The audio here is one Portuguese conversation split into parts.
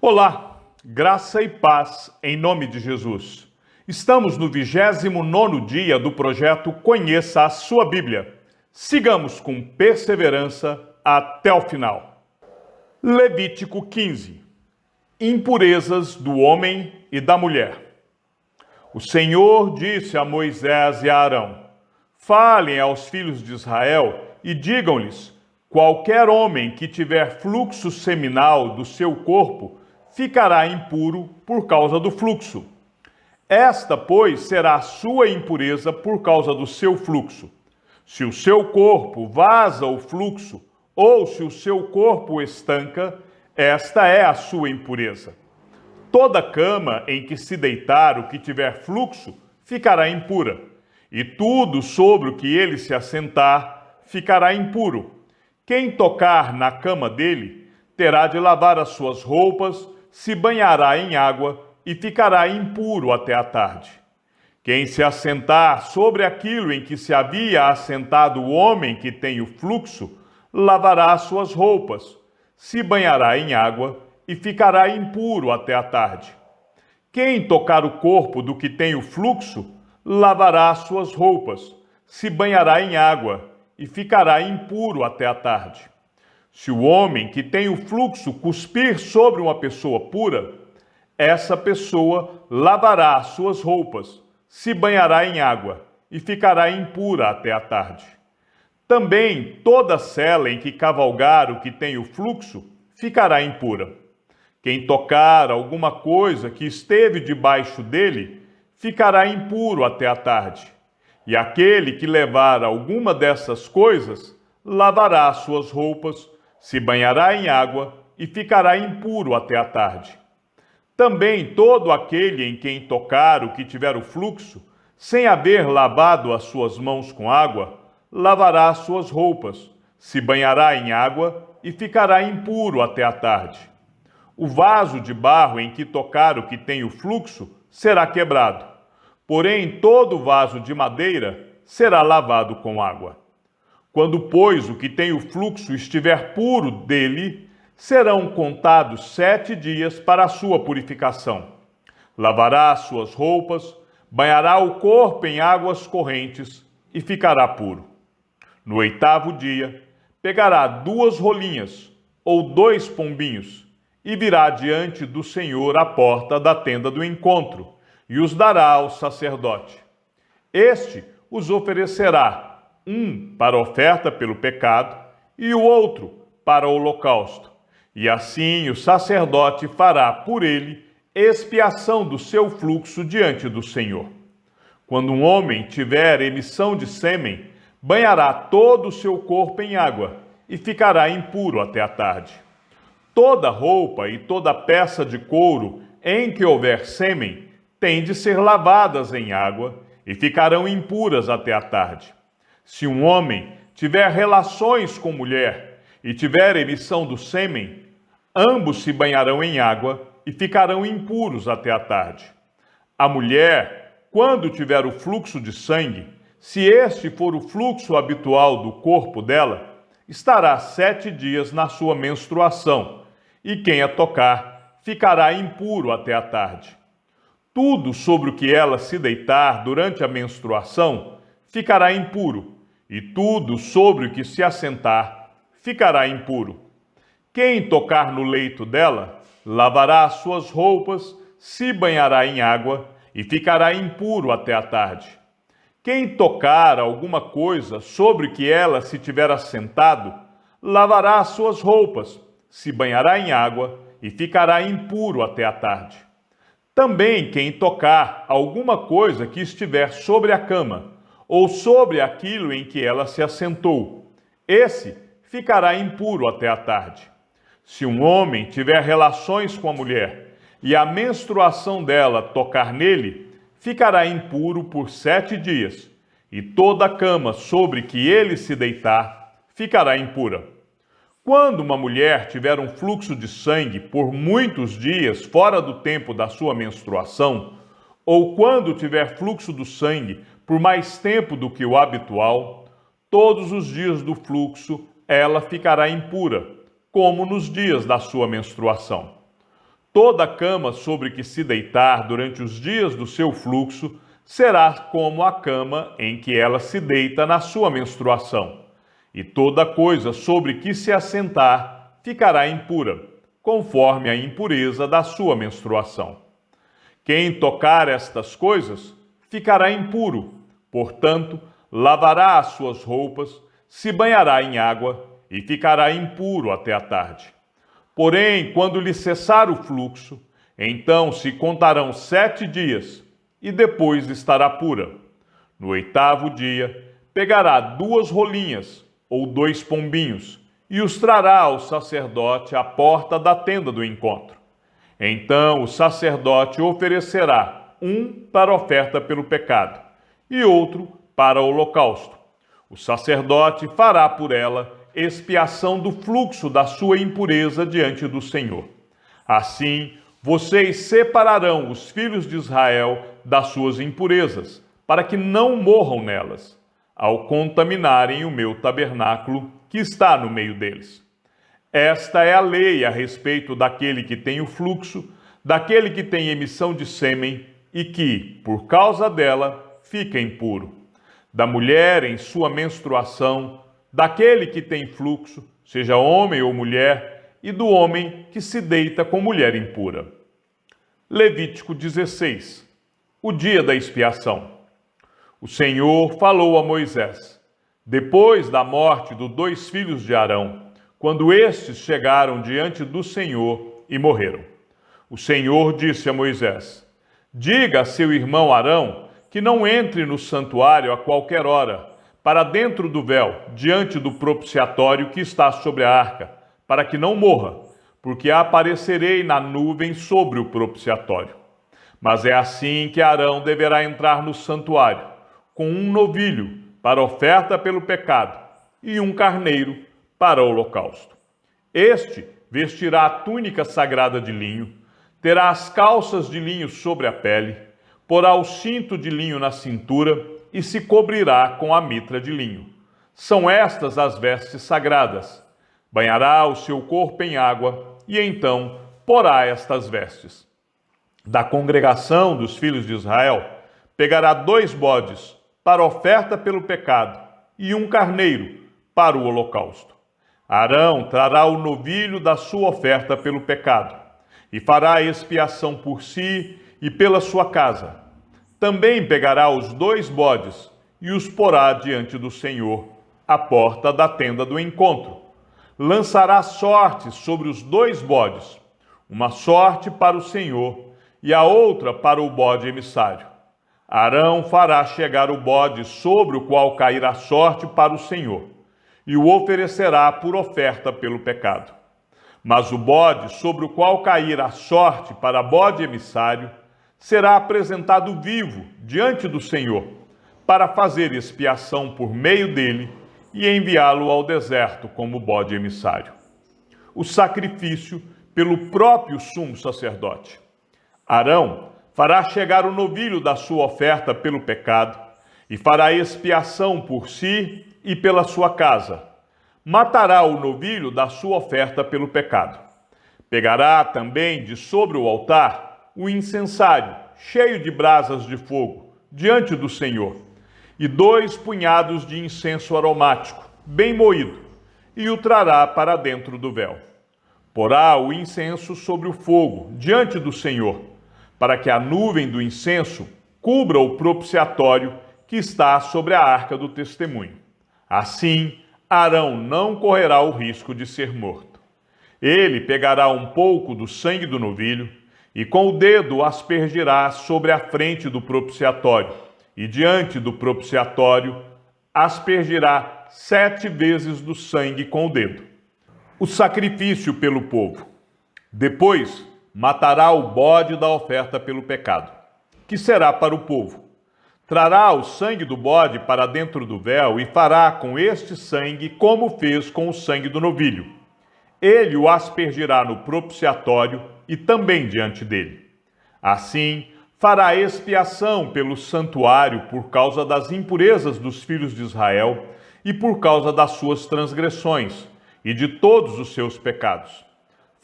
Olá, graça e paz em nome de Jesus. Estamos no 29º dia do projeto Conheça a Sua Bíblia. Sigamos com perseverança até o final. Levítico 15. Impurezas do homem e da mulher. O Senhor disse a Moisés e a Arão: falem aos filhos de Israel e digam-lhes: qualquer homem que tiver fluxo seminal do seu corpo ficará impuro por causa do fluxo. Esta, pois, será a sua impureza por causa do seu fluxo. Se o seu corpo vaza o fluxo, ou se o seu corpo estanca, esta é a sua impureza. Toda cama em que se deitar o que tiver fluxo ficará impura, e tudo sobre o que ele se assentar ficará impuro. Quem tocar na cama dele terá de lavar as suas roupas, se banhará em água e ficará impuro até a tarde. Quem se assentar sobre aquilo em que se havia assentado o homem que tem o fluxo, lavará as suas roupas, se banhará em água e ficará impuro até a tarde. Quem tocar o corpo do que tem o fluxo, lavará as suas roupas, se banhará em água e ficará impuro até a tarde. Se o homem que tem o fluxo cuspir sobre uma pessoa pura, essa pessoa lavará as suas roupas, se banhará em água e ficará impura até a tarde. Também toda sela em que cavalgar o que tem o fluxo ficará impura. Quem tocar alguma coisa que esteve debaixo dele ficará impuro até a tarde. E aquele que levar alguma dessas coisas lavará as suas roupas, se banhará em água e ficará impuro até a tarde. Também todo aquele em quem tocar o que tiver o fluxo, sem haver lavado as suas mãos com água, lavará as suas roupas, se banhará em água e ficará impuro até a tarde. O vaso de barro em que tocar o que tem o fluxo será quebrado, porém todo vaso de madeira será lavado com água. Quando, pois, o que tem o fluxo estiver puro dele, serão contados 7 dias para a sua purificação. Lavará as suas roupas, banhará o corpo em águas correntes e ficará puro. No 8º dia, pegará 2 rolinhas ou 2 pombinhos e virá diante do Senhor à porta da tenda do encontro e os dará ao sacerdote. Este os oferecerá, um para oferta pelo pecado e o outro para o holocausto. E assim o sacerdote fará por ele expiação do seu fluxo diante do Senhor. Quando um homem tiver emissão de sêmen, banhará todo o seu corpo em água e ficará impuro até a tarde. Toda roupa e toda peça de couro em que houver sêmen têm de ser lavadas em água e ficarão impuras até a tarde. Se um homem tiver relações com mulher e tiver emissão do sêmen, ambos se banharão em água e ficarão impuros até a tarde. A mulher, quando tiver o fluxo de sangue, se este for o fluxo habitual do corpo dela, estará 7 dias na sua menstruação, e quem a tocar ficará impuro até a tarde. Tudo sobre o que ela se deitar durante a menstruação ficará impuro, e tudo sobre o que se assentar ficará impuro. Quem tocar no leito dela, lavará as suas roupas, se banhará em água e ficará impuro até a tarde. Quem tocar alguma coisa sobre que ela se tiver assentado, lavará as suas roupas, se banhará em água e ficará impuro até a tarde. Também quem tocar alguma coisa que estiver sobre a cama, ou sobre aquilo em que ela se assentou, esse ficará impuro até a tarde. Se um homem tiver relações com a mulher e a menstruação dela tocar nele, ficará impuro por 7 dias, e toda a cama sobre que ele se deitar ficará impura. Quando uma mulher tiver um fluxo de sangue por muitos dias fora do tempo da sua menstruação, ou quando tiver fluxo do sangue por mais tempo do que o habitual, todos os dias do fluxo ela ficará impura, como nos dias da sua menstruação. Toda cama sobre que se deitar durante os dias do seu fluxo será como a cama em que ela se deita na sua menstruação, e toda coisa sobre que se assentar ficará impura, conforme a impureza da sua menstruação. Quem tocar estas coisas ficará impuro, portanto, lavará as suas roupas, se banhará em água e ficará impuro até a tarde. Porém, quando lhe cessar o fluxo, então se contarão 7 dias, e depois estará pura. No 8º dia, pegará 2 rolinhas, ou 2 pombinhos, e os trará ao sacerdote à porta da tenda do encontro. Então o sacerdote oferecerá um para oferta pelo pecado, e outro para o holocausto. O sacerdote fará por ela expiação do fluxo da sua impureza diante do Senhor. Assim, vocês separarão os filhos de Israel das suas impurezas, para que não morram nelas, ao contaminarem o meu tabernáculo que está no meio deles. Esta é a lei a respeito daquele que tem o fluxo, daquele que tem emissão de sêmen e que, por causa dela, fica impuro. Da mulher em sua menstruação, daquele que tem fluxo, seja homem ou mulher, e do homem que se deita com mulher impura. Levítico 16. O dia da expiação. O Senhor falou a Moisés, depois da morte dos 2 filhos de Arão, quando estes chegaram diante do Senhor e morreram. O Senhor disse a Moisés: diga a seu irmão Arão que não entre no santuário a qualquer hora, para dentro do véu, diante do propiciatório que está sobre a arca, para que não morra, porque aparecerei na nuvem sobre o propiciatório. Mas é assim que Arão deverá entrar no santuário, com um novilho para oferta pelo pecado e um carneiro para o holocausto. Este vestirá a túnica sagrada de linho, terá as calças de linho sobre a pele, porá o cinto de linho na cintura e se cobrirá com a mitra de linho. São estas as vestes sagradas. Banhará o seu corpo em água e então porá estas vestes. Da congregação dos filhos de Israel, pegará 2 bodes para oferta pelo pecado e um carneiro para o holocausto. Arão trará o novilho da sua oferta pelo pecado e fará expiação por si e pela sua casa. Também pegará os 2 bodes e os porá diante do Senhor, à porta da tenda do encontro. Lançará sortes sobre os 2 bodes, uma sorte para o Senhor e a outra para o bode emissário. Arão fará chegar o bode sobre o qual cair a sorte para o Senhor, e o oferecerá por oferta pelo pecado. Mas o bode sobre o qual cair a sorte para bode emissário será apresentado vivo diante do Senhor, para fazer expiação por meio dele e enviá-lo ao deserto como bode emissário. O sacrifício pelo próprio sumo sacerdote. Arão fará chegar o novilho da sua oferta pelo pecado e fará expiação por si e pela sua casa. Matará o novilho da sua oferta pelo pecado. Pegará também de sobre o altar o incensário, cheio de brasas de fogo, diante do Senhor, e 2 punhados de incenso aromático, bem moído, e o trará para dentro do véu. Porá o incenso sobre o fogo, diante do Senhor, para que a nuvem do incenso cubra o propiciatório que está sobre a arca do testemunho. Assim, Arão não correrá o risco de ser morto. Ele pegará um pouco do sangue do novilho e com o dedo aspergirá sobre a frente do propiciatório, e diante do propiciatório aspergirá 7 vezes do sangue com o dedo. O sacrifício pelo povo. Depois, matará o bode da oferta pelo pecado, que será para o povo. Trará o sangue do bode para dentro do véu e fará com este sangue como fez com o sangue do novilho. Ele o aspergirá no propiciatório e também diante dele. Assim, fará expiação pelo santuário por causa das impurezas dos filhos de Israel e por causa das suas transgressões e de todos os seus pecados.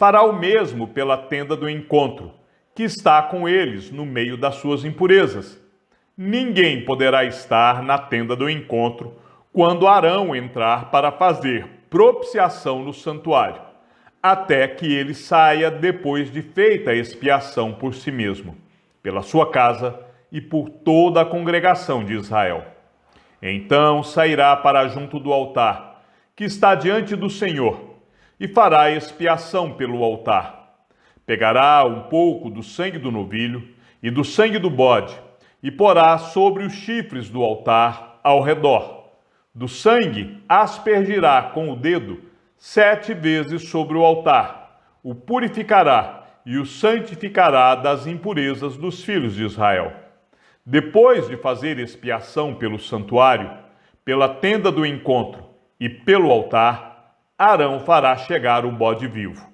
fará o mesmo pela tenda do encontro, que está com eles no meio das suas impurezas. Ninguém poderá estar na tenda do encontro quando Arão entrar para fazer propiciação no santuário, até que ele saia depois de feita a expiação por si mesmo, pela sua casa e por toda a congregação de Israel. Então sairá para junto do altar, que está diante do Senhor, e fará expiação pelo altar. Pegará um pouco do sangue do novilho e do sangue do bode, e porá sobre os chifres do altar ao redor. Do sangue aspergirá com o dedo 7 vezes sobre o altar, o purificará e o santificará das impurezas dos filhos de Israel. Depois de fazer expiação pelo santuário, pela tenda do encontro e pelo altar, Arão fará chegar o bode vivo.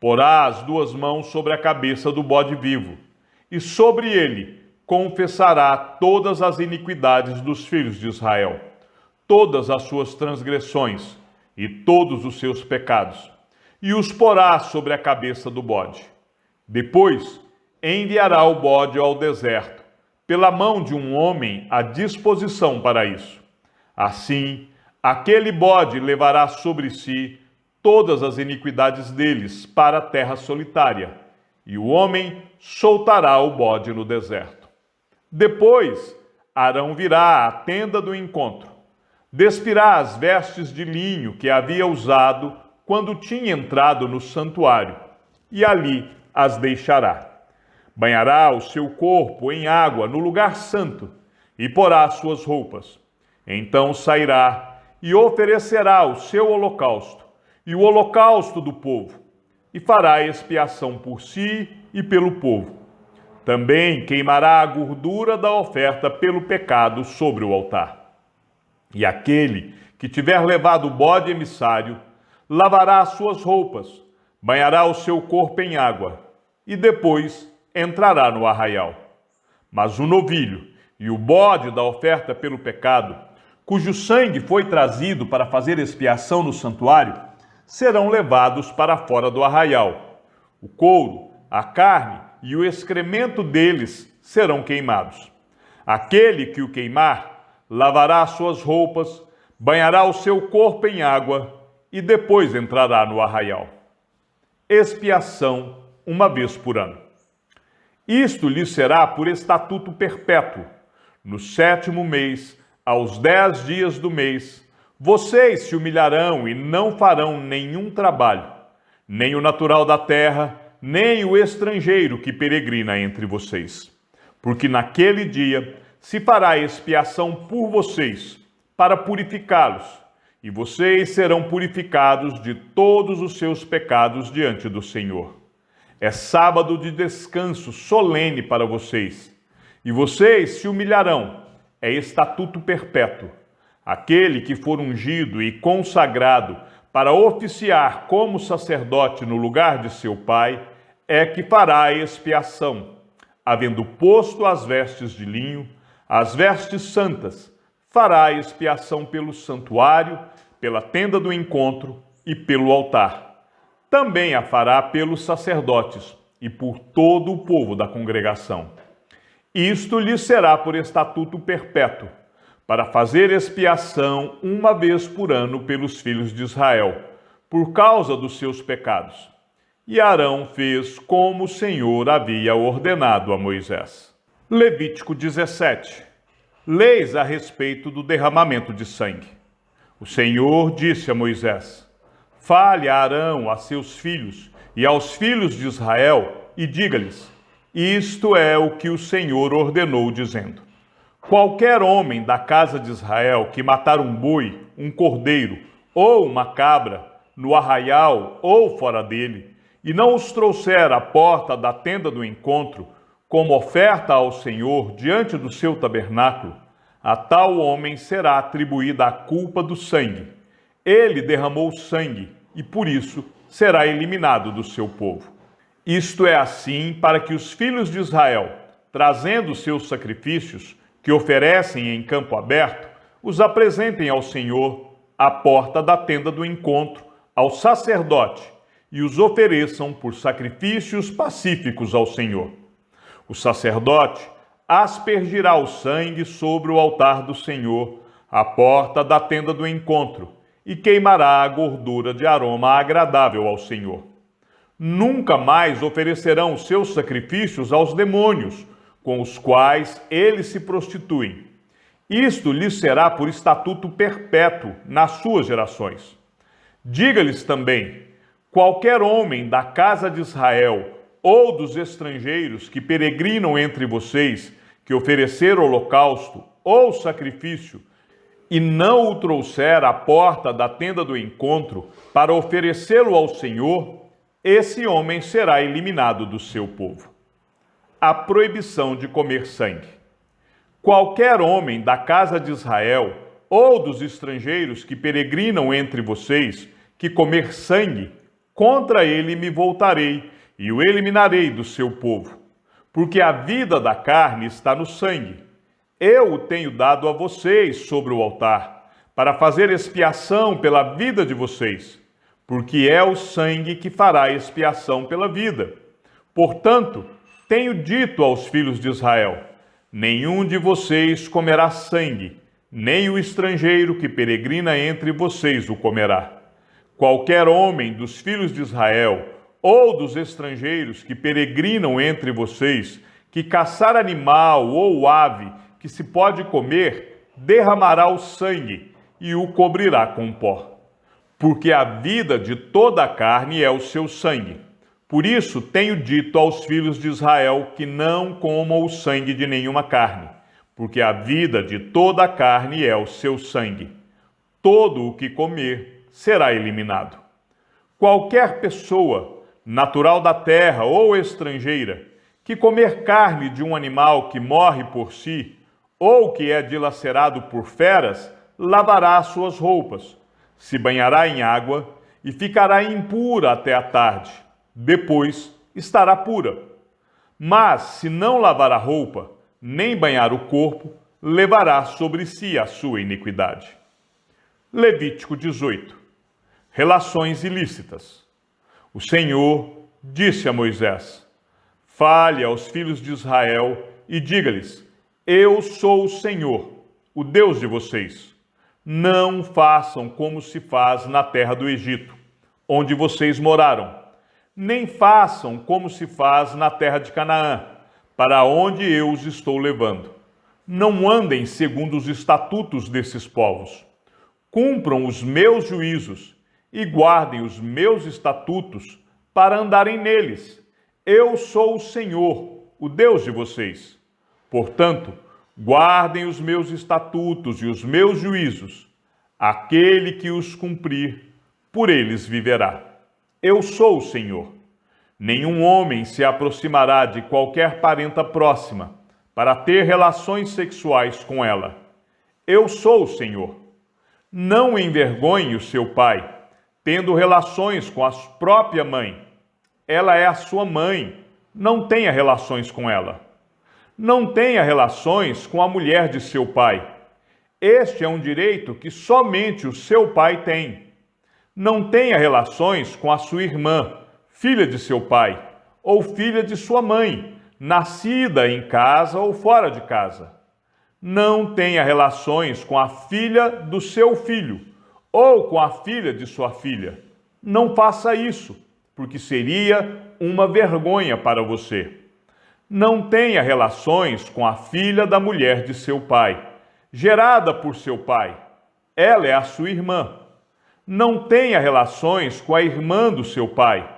Porá as 2 mãos sobre a cabeça do bode vivo, e sobre ele confessará todas as iniquidades dos filhos de Israel, todas as suas transgressões e todos os seus pecados, e os porá sobre a cabeça do bode. Depois enviará o bode ao deserto, pela mão de um homem à disposição para isso. Assim, aquele bode levará sobre si todas as iniquidades deles para a terra solitária, e o homem soltará o bode no deserto. Depois, Arão virá à tenda do encontro, despirá as vestes de linho que havia usado quando tinha entrado no santuário, e ali as deixará. Banhará o seu corpo em água no lugar santo, e porá suas roupas. Então sairá e oferecerá o seu holocausto e o holocausto do povo, e fará expiação por si e pelo povo. Também queimará a gordura da oferta pelo pecado sobre o altar. E aquele que tiver levado o bode emissário, lavará as suas roupas, banhará o seu corpo em água, e depois entrará no arraial. Mas o novilho e o bode da oferta pelo pecado, cujo sangue foi trazido para fazer expiação no santuário, serão levados para fora do arraial. O couro, a carne e o excremento deles serão queimados. Aquele que o queimar, lavará as suas roupas, banhará o seu corpo em água e depois entrará no arraial. Expiação 1 vez por ano. Isto lhe será por estatuto perpétuo. No 7º mês, aos 10 dias do mês, vocês se humilharão e não farão nenhum trabalho, nem o natural da terra, nem o estrangeiro que peregrina entre vocês. Porque naquele dia se fará expiação por vocês, para purificá-los, e vocês serão purificados de todos os seus pecados diante do Senhor. É sábado de descanso solene para vocês, e vocês se humilharão. É estatuto perpétuo. Aquele que for ungido e consagrado para oficiar como sacerdote no lugar de seu pai, é que fará a expiação, havendo posto as vestes de linho, as vestes santas, fará a expiação pelo santuário, pela tenda do encontro e pelo altar. Também a fará pelos sacerdotes e por todo o povo da congregação. Isto lhe será por estatuto perpétuo, para fazer expiação 1 vez por ano pelos filhos de Israel, por causa dos seus pecados. E Arão fez como o Senhor havia ordenado a Moisés. Levítico 17. Leis a respeito do derramamento de sangue. O Senhor disse a Moisés: fale a Arão, a seus filhos e aos filhos de Israel, e diga-lhes: isto é o que o Senhor ordenou, dizendo: qualquer homem da casa de Israel que matar um boi, um cordeiro ou uma cabra no arraial ou fora dele, e não os trouxer à porta da tenda do encontro como oferta ao Senhor diante do seu tabernáculo, a tal homem será atribuída a culpa do sangue. Ele derramou sangue e por isso será eliminado do seu povo. Isto é assim para que os filhos de Israel, trazendo seus sacrifícios, que oferecem em campo aberto, os apresentem ao Senhor à porta da tenda do encontro, ao sacerdote, e os ofereçam por sacrifícios pacíficos ao Senhor. O sacerdote aspergirá o sangue sobre o altar do Senhor, à porta da tenda do encontro, e queimará a gordura de aroma agradável ao Senhor. Nunca mais oferecerão seus sacrifícios aos demônios, com os quais eles se prostituem. Isto lhes será por estatuto perpétuo nas suas gerações. Diga-lhes também: qualquer homem da casa de Israel ou dos estrangeiros que peregrinam entre vocês, que oferecer holocausto ou sacrifício, e não o trouxer à porta da tenda do encontro para oferecê-lo ao Senhor, esse homem será eliminado do seu povo. A proibição de comer sangue. Qualquer homem da casa de Israel ou dos estrangeiros que peregrinam entre vocês, que comer sangue, contra ele me voltarei e o eliminarei do seu povo. Porque a vida da carne está no sangue. Eu o tenho dado a vocês sobre o altar, para fazer expiação pela vida de vocês, porque é o sangue que fará expiação pela vida. Portanto, tenho dito aos filhos de Israel: nenhum de vocês comerá sangue, nem o estrangeiro que peregrina entre vocês o comerá. Qualquer homem dos filhos de Israel ou dos estrangeiros que peregrinam entre vocês, que caçar animal ou ave que se pode comer, derramará o sangue e o cobrirá com pó. Porque a vida de toda a carne é o seu sangue. Por isso tenho dito aos filhos de Israel que não comam o sangue de nenhuma carne, porque a vida de toda a carne é o seu sangue. Todo o que comer será eliminado. Qualquer pessoa, natural da terra ou estrangeira, que comer carne de um animal que morre por si, ou que é dilacerado por feras, lavará as suas roupas, se banhará em água e ficará impura até a tarde. Depois estará pura. Mas, se não lavar a roupa, nem banhar o corpo, levará sobre si a sua iniquidade. Levítico 18. Relações ilícitas. O Senhor disse a Moisés: fale aos filhos de Israel e diga-lhes: eu sou o Senhor, o Deus de vocês. Não façam como se faz na terra do Egito, onde vocês moraram, nem façam como se faz na terra de Canaã, para onde eu os estou levando. Não andem segundo os estatutos desses povos. Cumpram os meus juízos e guardem os meus estatutos para andarem neles. Eu sou o Senhor, o Deus de vocês. Portanto, guardem os meus estatutos e os meus juízos. Aquele que os cumprir, por eles viverá. Eu sou o Senhor. Nenhum homem se aproximará de qualquer parenta próxima para ter relações sexuais com ela. Eu sou o Senhor. Não envergonhe o seu pai, tendo relações com a própria mãe. Ela é a sua mãe, não tenha relações com ela. Não tenha relações com a mulher de seu pai. Este é um direito que somente o seu pai tem. Não tenha relações com a sua irmã, filha de seu pai, ou filha de sua mãe, nascida em casa ou fora de casa. Não tenha relações com a filha do seu filho, ou com a filha de sua filha. Não faça isso, porque seria uma vergonha para você. Não tenha relações com a filha da mulher de seu pai, gerada por seu pai. Ela é a sua irmã. Não tenha relações com a irmã do seu pai.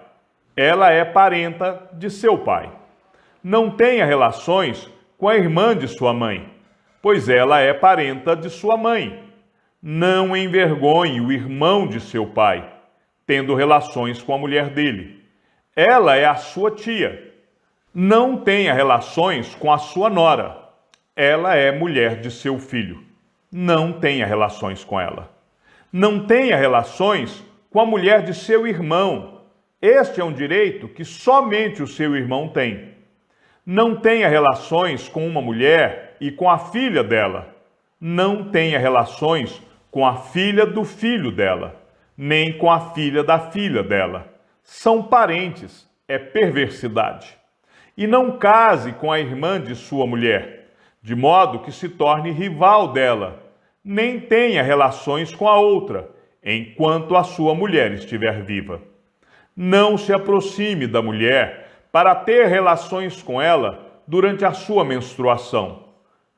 Ela é parenta de seu pai. Não tenha relações com a irmã de sua mãe, pois ela é parenta de sua mãe. Não envergonhe o irmão de seu pai, tendo relações com a mulher dele. Ela é a sua tia. Não tenha relações com a sua nora. Ela é mulher de seu filho. Não tenha relações com ela. Não tenha relações com a mulher de seu irmão. Este é um direito que somente o seu irmão tem. Não tenha relações com uma mulher e com a filha dela. Não tenha relações com a filha do filho dela, nem com a filha da filha dela. são parentes, é perversidade. E não case com a irmã de sua mulher, de modo que se torne rival dela, nem tenha relações com a outra, enquanto a sua mulher estiver viva. Não se aproxime da mulher para ter relações com ela durante a sua menstruação.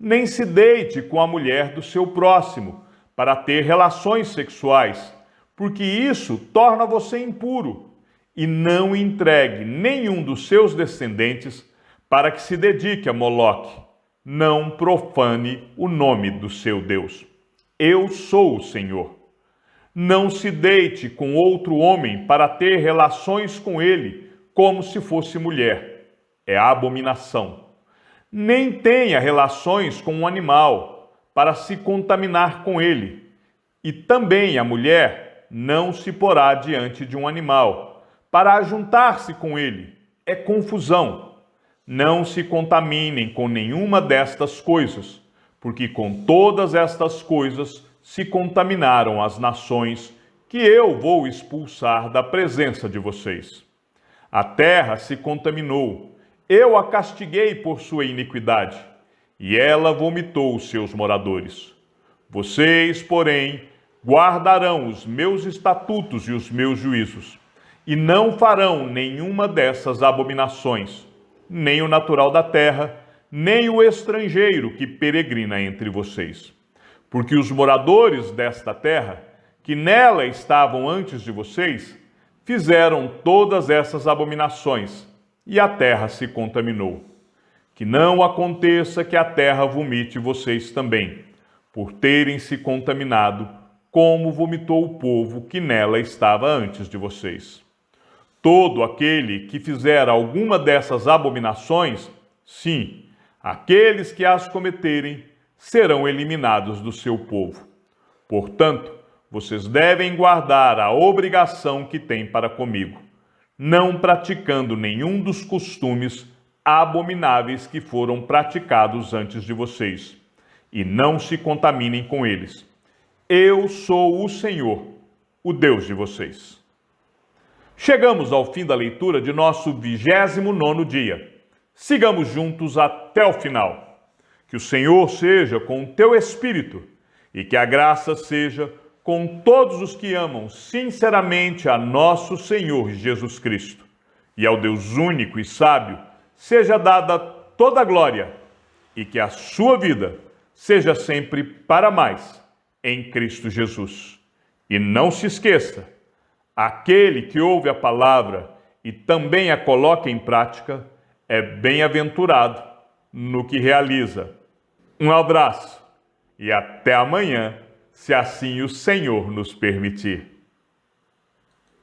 Nem se deite com a mulher do seu próximo para ter relações sexuais, porque isso torna você impuro. E não entregue nenhum dos seus descendentes para que se dedique a Moloque. Não profane o nome do seu Deus. Eu sou o Senhor. Não se deite com outro homem para ter relações com ele, como se fosse mulher. É abominação. Nem tenha relações com um animal, para se contaminar com ele. E também a mulher não se porá diante de um animal, para ajuntar-se com ele. É confusão. Não se contaminem com nenhuma destas coisas, porque com todas estas coisas se contaminaram as nações que eu vou expulsar da presença de vocês. A terra se contaminou, eu a castiguei por sua iniquidade, e ela vomitou os seus moradores. Vocês, porém, guardarão os meus estatutos e os meus juízos, e não farão nenhuma dessas abominações, nem o natural da terra, nem o estrangeiro que peregrina entre vocês. Porque os moradores desta terra, que nela estavam antes de vocês, fizeram todas essas abominações, e a terra se contaminou. Que não aconteça que a terra vomite vocês também, por terem se contaminado, como vomitou o povo que nela estava antes de vocês. Todo aquele que fizer alguma dessas abominações, sim, aqueles que as cometerem, serão eliminados do seu povo. Portanto, vocês devem guardar a obrigação que têm para comigo, não praticando nenhum dos costumes abomináveis que foram praticados antes de vocês, e não se contaminem com eles. Eu sou o Senhor, o Deus de vocês. Chegamos ao fim da leitura de nosso 29º dia. Sigamos juntos até o final. Que o Senhor seja com o teu espírito e que a graça seja com todos os que amam sinceramente a nosso Senhor Jesus Cristo. E ao Deus único e sábio seja dada toda a glória e que a sua vida seja sempre para mais em Cristo Jesus. E não se esqueça, aquele que ouve a palavra e também a coloca em prática é bem-aventurado no que realiza. Um abraço e até amanhã, se assim o Senhor nos permitir.